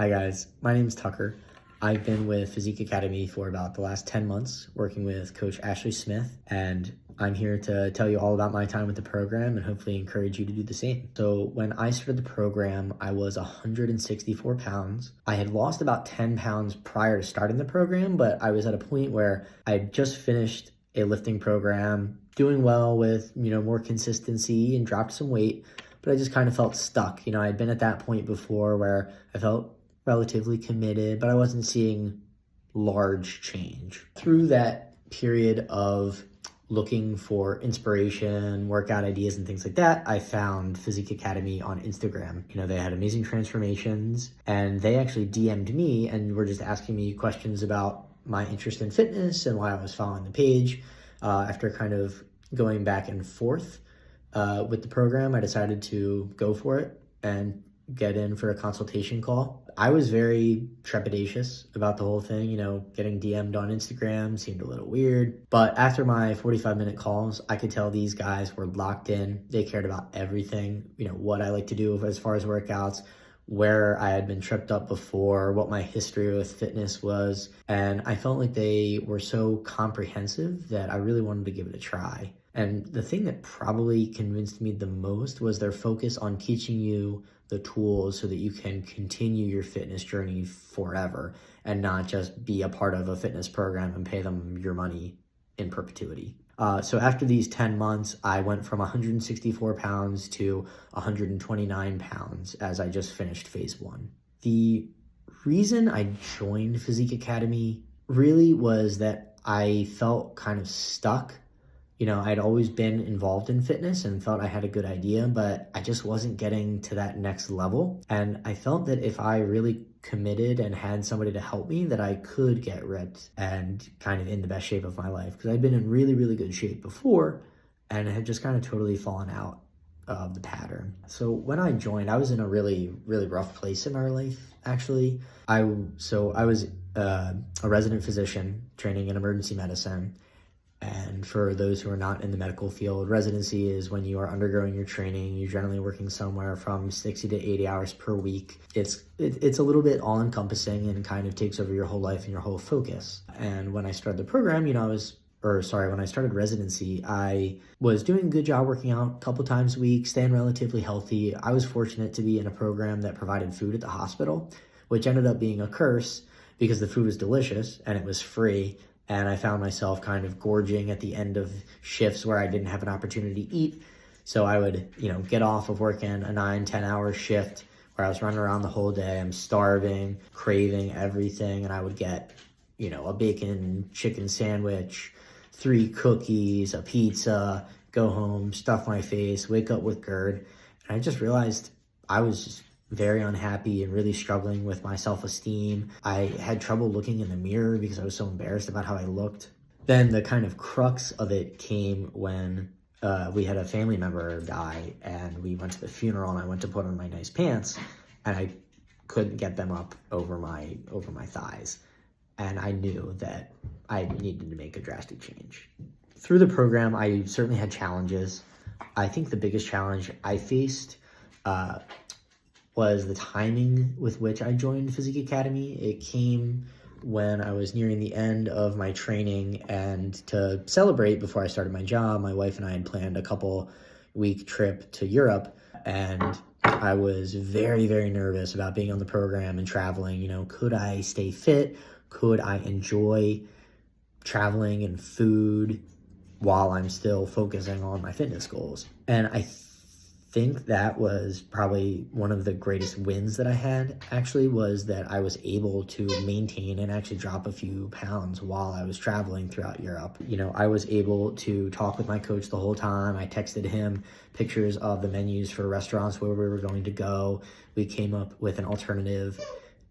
Hi guys, my name is Tucker. I've been with Physique Academy for about the last 10 months, working with Coach Ashley Smith, and I'm here to tell you all about my time with the program and hopefully encourage you to do the same. So when I started the program, I was 164 pounds. I had lost about 10 pounds prior to starting the program, but I was at a point where I had just finished a lifting program, doing well with, more consistency and dropped some weight, but I just kind of felt stuck. I'd been at that point before where I felt relatively committed, but I wasn't seeing large change. Through that period of looking for inspiration, workout ideas, and things like that, I found Physique Academy on Instagram. They had amazing transformations, and they actually DM'd me and were just asking me questions about my interest in fitness and why I was following the page. After kind of going back and forth with the program, I decided to go for it and get in for a consultation call. I was very trepidatious about the whole thing. Getting DM'd on Instagram seemed a little weird. But after my 45-minute calls, I could tell these guys were locked in. They cared about everything, what I like to do as far as workouts, where I had been tripped up before, what my history with fitness was. And I felt like they were so comprehensive that I really wanted to give it a try. And the thing that probably convinced me the most was their focus on teaching you the tools so that you can continue your fitness journey forever and not just be a part of a fitness program and pay them your money in perpetuity. So after these 10 months, I went from 164 pounds to 129 pounds as I just finished phase 1. The reason I joined Physique Academy really was that I felt kind of stuck. I'd always been involved in fitness and thought I had a good idea, but I just wasn't getting to that next level. And I felt that if I really committed and had somebody to help me, that I could get ripped and kind of in the best shape of my life. Because I'd been in really, really good shape before and had just kind of totally fallen out of the pattern. So when I joined, I was in a really, really rough place in our life, actually. I was a resident physician training in emergency medicine. And for those who are not in the medical field, residency is when you are undergoing your training. You're generally working somewhere from 60 to 80 hours per week. It's a little bit all-encompassing and kind of takes over your whole life and your whole focus. And when I started the program, when I started residency, I was doing a good job working out a couple times a week, staying relatively healthy. I was fortunate to be in a program that provided food at the hospital, which ended up being a curse because the food was delicious and it was free. And I found myself kind of gorging at the end of shifts where I didn't have an opportunity to eat. So I would, get off of working a 9-10 hour shift where I was running around the whole day. I'm starving, craving everything. And I would get, a bacon chicken sandwich, 3 cookies, a pizza, go home, stuff my face, wake up with GERD. And I just realized I was just very unhappy and really struggling with my self-esteem. I had trouble looking in the mirror because I was so embarrassed about how I looked. Then the kind of crux of it came when we had a family member die and we went to the funeral and I went to put on my nice pants and I couldn't get them up over my thighs. And I knew that I needed to make a drastic change. Through the program, I certainly had challenges. I think the biggest challenge I faced was the timing with which I joined Physique Academy. It came when I was nearing the end of my training, and to celebrate before I started my job, my wife and I had planned a couple-week trip to Europe, and I was very, very nervous about being on the program and traveling. Could I stay fit? Could I enjoy traveling and food while I'm still focusing on my fitness goals? And I think that was probably one of the greatest wins that I had, actually, was that I was able to maintain and actually drop a few pounds while I was traveling throughout Europe. I was able to talk with my coach the whole time. I texted him pictures of the menus for restaurants where we were going to go. We came up with an alternative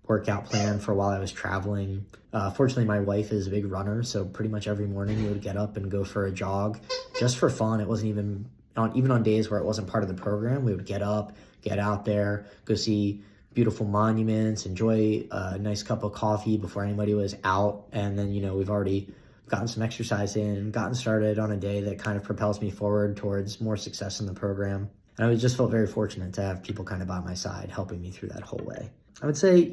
workout plan for while I was traveling. Fortunately, my wife is a big runner, so pretty much every morning we would get up and go for a jog just for fun. It wasn't even on days where it wasn't part of the program. We would get up, get out there, go see beautiful monuments, enjoy a nice cup of coffee before anybody was out. And then, we've already gotten some exercise in, gotten started on a day that kind of propels me forward towards more success in the program. And I just felt very fortunate to have people kind of by my side helping me through that whole way. I would say,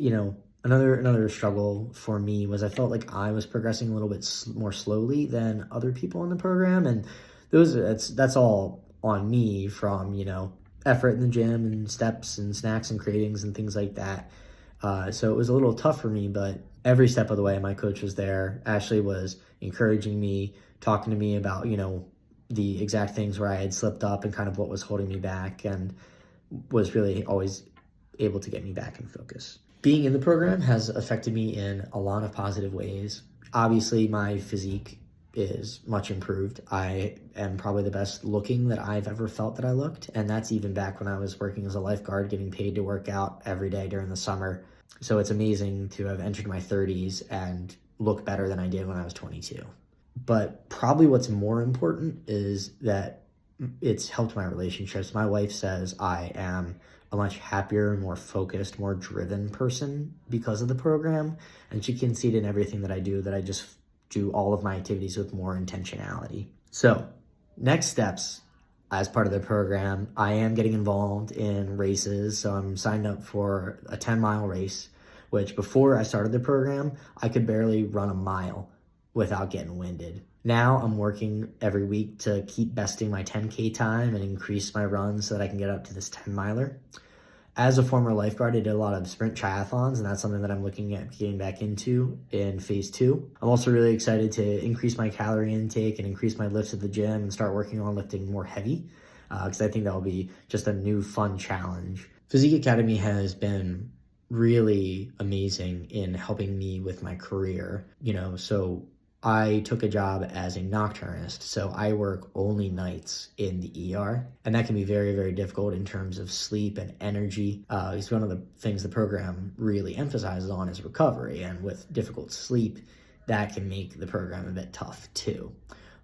another struggle for me was I felt like I was progressing a little bit more slowly than other people in the program, and that's all on me from effort in the gym and steps and snacks and cravings and things like that. So it was a little tough for me, but every step of the way, my coach was there. Ashley was encouraging me, talking to me about the exact things where I had slipped up and kind of what was holding me back, and was really always able to get me back in focus. Being in the program has affected me in a lot of positive ways. Obviously, my physique is much improved. I am probably the best looking that I've ever felt that I looked, and that's even back when I was working as a lifeguard, getting paid to work out every day during the summer. So it's amazing to have entered my 30s and look better than I did when I was 22. But probably what's more important is that it's helped my relationships. My wife says I am a much happier, more focused, more driven person because of the program. And she can see it in everything that I do, that I just do all of my activities with more intentionality. So next steps as part of the program, I am getting involved in races. So I'm signed up for a 10-mile race, which before I started the program, I could barely run a mile without getting winded. Now I'm working every week to keep besting my 10K time and increase my runs so that I can get up to this 10-miler. As a former lifeguard, I did a lot of sprint triathlons, and that's something that I'm looking at getting back into in phase 2. I'm also really excited to increase my calorie intake and increase my lifts at the gym and start working on lifting more heavy, because I think that will be just a new fun challenge. Physique Academy has been really amazing in helping me with my career, so I took a job as a nocturnist, so I work only nights in the ER, and that can be very, very difficult in terms of sleep and energy. It's one of the things the program really emphasizes on is recovery, and with difficult sleep, that can make the program a bit tough too.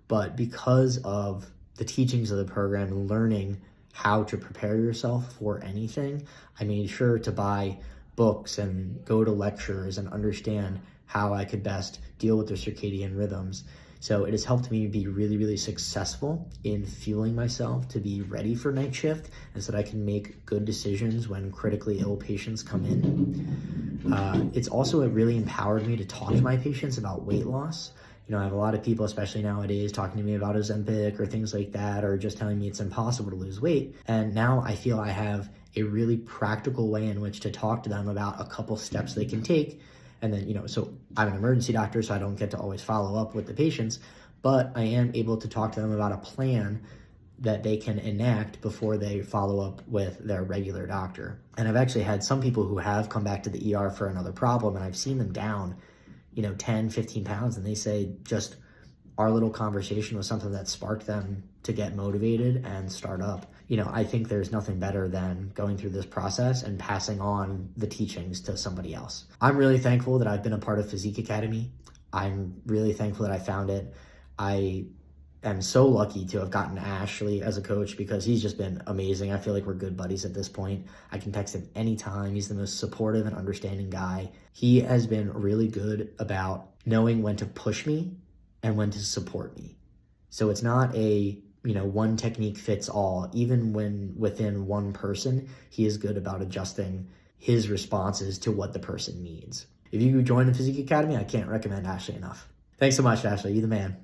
But because of the teachings of the program and learning how to prepare yourself for anything, I made sure to buy books and go to lectures and understand how I could best deal with their circadian rhythms. So it has helped me be really, really successful in fueling myself to be ready for night shift, and so that I can make good decisions when critically ill patients come in. It's also really empowered me to talk to my patients about weight loss. I have a lot of people, especially nowadays, talking to me about Ozempic or things like that, or just telling me it's impossible to lose weight. And now I feel I have a really practical way in which to talk to them about a couple steps they can take. And then, so I'm an emergency doctor, so I don't get to always follow up with the patients, but I am able to talk to them about a plan that they can enact before they follow up with their regular doctor. And I've actually had some people who have come back to the ER for another problem, and I've seen them down, 10, 15 pounds, and they say just our little conversation was something that sparked them to get motivated and start up. I think there's nothing better than going through this process and passing on the teachings to somebody else. I'm really thankful that I've been a part of Physique Academy. I'm really thankful that I found it. I am so lucky to have gotten Ashley as a coach because he's just been amazing. I feel like we're good buddies at this point. I can text him anytime. He's the most supportive and understanding guy. He has been really good about knowing when to push me and when to support me. So it's not a one technique fits all. Even when within one person, he is good about adjusting his responses to what the person needs. If you join the Physique Academy, I can't recommend Ashley enough. Thanks so much, Ashley. You're the man.